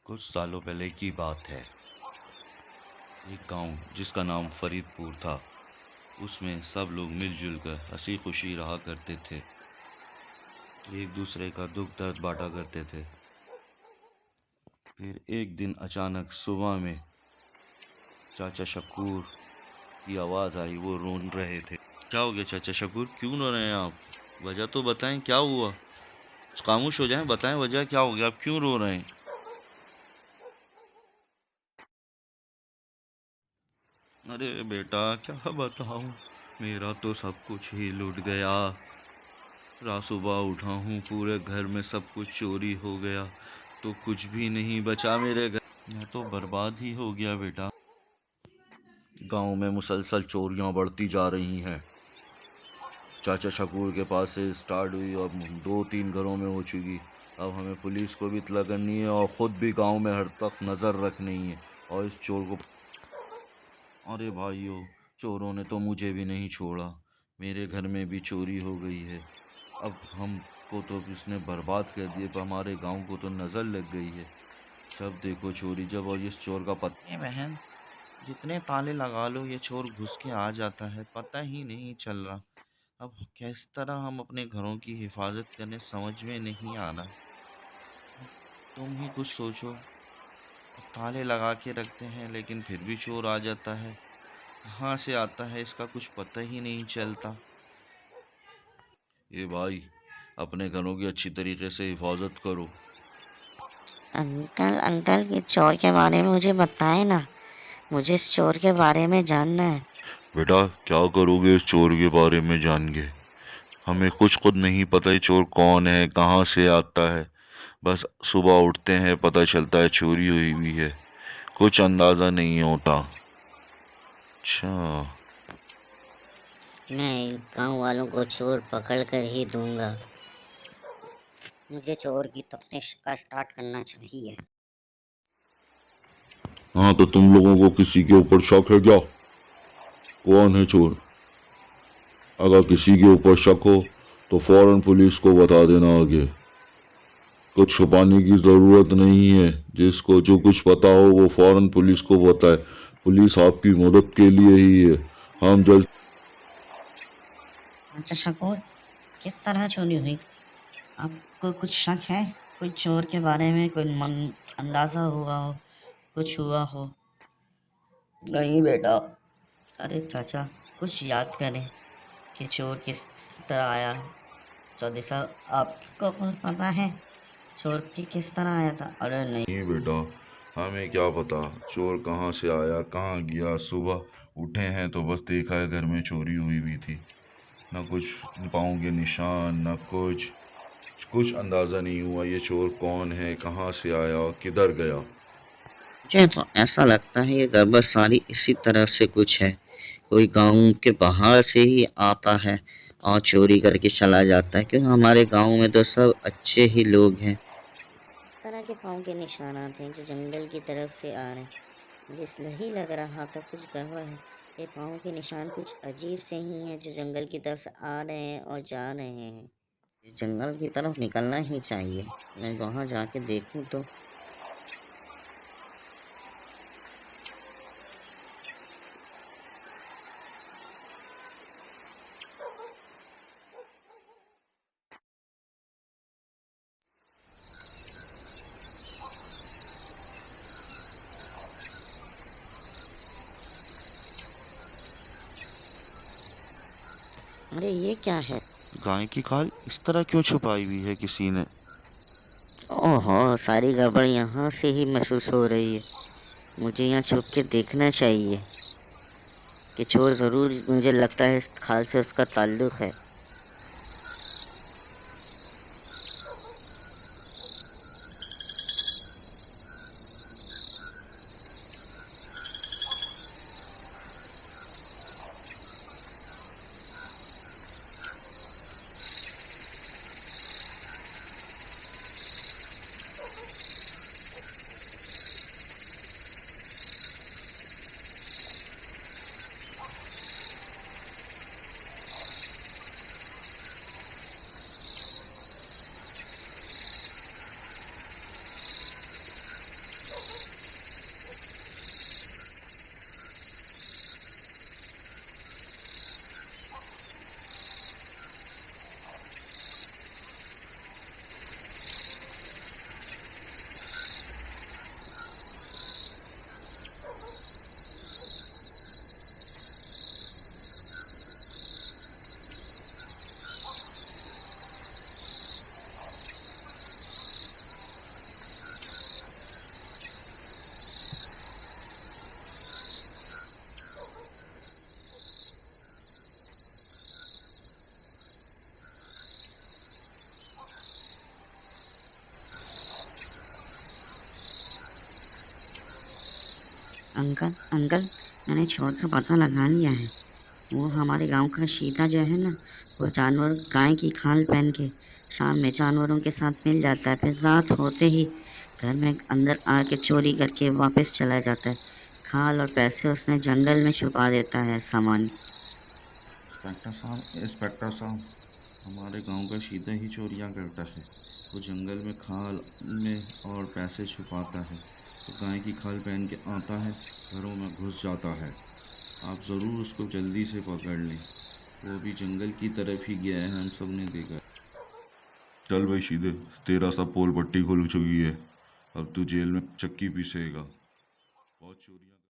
कुछ सालों पहले की बात है। एक गांव जिसका नाम फरीदपुर था, उसमें सब लोग मिलजुल कर हंसी खुशी रहा करते थे। एक दूसरे का दुख दर्द बांटा करते थे। फिर एक दिन अचानक सुबह में चाचा शकूर की आवाज़ आई। वो रो रहे थे। क्या हो गया चाचा शकूर, क्यों रो रहे हैं आप? वजह तो बताएं, क्या हुआ? खामोश हो जाएं, बताएं वजह क्या हो गया, आप क्यों रो रहे हैं? अरे बेटा, क्या बताऊं, मेरा तो सब कुछ ही लूट गया। रात सुबह उठा हूँ, पूरे घर में सब कुछ चोरी हो गया, तो कुछ भी नहीं बचा मेरे घर। मैं तो बर्बाद ही हो गया बेटा। गांव में मुसलसल चोरियां बढ़ती जा रही हैं। चाचा शकूर के पास से स्टार्ट हुई, अब 2-3 घरों में हो चुकी। अब हमें पुलिस को भी इत्तला करनी है और ख़ुद भी गांव में हर तक नज़र रखनी है और इस चोर को। अरे भाइयों, चोरों ने तो मुझे भी नहीं छोड़ा। मेरे घर में भी चोरी हो गई है। अब हमको तो इसने बर्बाद कर दिए, पर हमारे गांव को तो नज़र लग गई है। जब देखो चोरी, जब और इस चोर का पता। ये बहन, जितने ताले लगा लो ये चोर घुस के आ जाता है, पता ही नहीं चल रहा। अब किस तरह हम अपने घरों की हिफाजत करें, समझ में नहीं आ रहा। अब तुम ही कुछ सोचो। अब ताले लगा के रखते हैं लेकिन फिर भी चोर आ जाता है। कहाँ से आता है इसका कुछ पता ही नहीं चलता। ये भाई, अपने घरों की अच्छी तरीके से हिफाजत करो। अंकल अंकल ये चोर के बारे में मुझे बताएं ना। मुझे इस चोर के बारे में जानना है। बेटा, क्या करोगे इस चोर के बारे में जान के? हमें कुछ खुद नहीं पता ये चोर कौन है, कहाँ से आता है। बस सुबह उठते हैं, पता चलता है चोरी हुई हुई है। कुछ अंदाज़ा नहीं होता। अच्छा। मैं गांव वालों को चोर पकड़ कर ही दूंगा। मुझे चोर की तफ्तीश का स्टार्ट करना चाहिए। हाँ, तो तुम लोगों को किसी के ऊपर शक है क्या? कौन है चोर? अगर किसी के ऊपर शक हो तो फौरन पुलिस को बता देना आगे। कुछ छुपाने की ज़रूरत नहीं है। जिसको जो कुछ पता हो वो फौरन पुलिस को बताए। पुलिस आपकी मदद के लिए ही है। हम जल्द। अच्छा शकूर, किस तरह चोरी हुई? आपको कुछ शक है? कोई चोर के बारे में कोई अंदाजा हुआ हो, कुछ हुआ हो? नहीं बेटा। अरे चाचा, कुछ याद करें कि चोर किस तरह आया। चौधरी साहब, आपको कुछ पता है चोर की किस तरह आया था? अरे नहीं। नहीं बेटा, हमें क्या पता चोर कहाँ से आया, कहाँ गया। सुबह उठे हैं तो बस देखा है घर में चोरी हुई हुई थी। न कुछ पाँव के निशान, न कुछ। कुछ अंदाज़ा नहीं हुआ ये चोर कौन है, कहाँ से आया, किधर गया। मुझे तो ऐसा लगता है ये गड़बड़ सारी इसी तरह से कुछ है। कोई गांव के बाहर से ही आता है और चोरी करके चला जाता है, क्योंकि हमारे गांव में तो सब अच्छे ही लोग हैं। इस तरह के पाँव के निशान आते हैं जो जंगल की तरफ से आ रहे हैं। मुझे नहीं लग रहा था कुछ गड़बड़ है। ये पाँव के निशान कुछ अजीब से ही हैं जो जंगल की तरफ से आ रहे हैं और जा रहे हैं। जंगल की तरफ निकलना ही चाहिए। मैं वहाँ जाके देखूं तो। अरे ये क्या है? गाय की खाल इस तरह क्यों छुपाई हुई है किसी ने? ओहो, सारी गड़बड़ यहाँ से ही महसूस हो रही है। मुझे यहाँ छुप के देखना चाहिए कि चोर ज़रूर, मुझे लगता है इस खाल से उसका ताल्लुक है। अंकल अंकल, मैंने चोर का पता लगा लिया है। वो हमारे गांव का शीता जो है ना, वो जानवर गाय की खाल पहन के शाम में जानवरों के साथ मिल जाता है, फिर रात होते ही घर में अंदर आके चोरी करके वापस चला जाता है। खाल और पैसे उसने जंगल में छुपा देता है सामान। इंस्पेक्टर साहब, हमारे गांव का शीता ही चोरियां करता है। वो जंगल में खाल में और पैसे छुपाता है, तो गाय की खाल पहन के आता है, घरों में घुस जाता है। आप ज़रूर उसको जल्दी से पकड़ लें। वो भी जंगल की तरफ ही गया है, हम सब ने देखा। चल भाई सीधे, तेरा सब पोल पट्टी खुल चुकी है। अब तू जेल में चक्की पीसेगा। बहुत चोरियां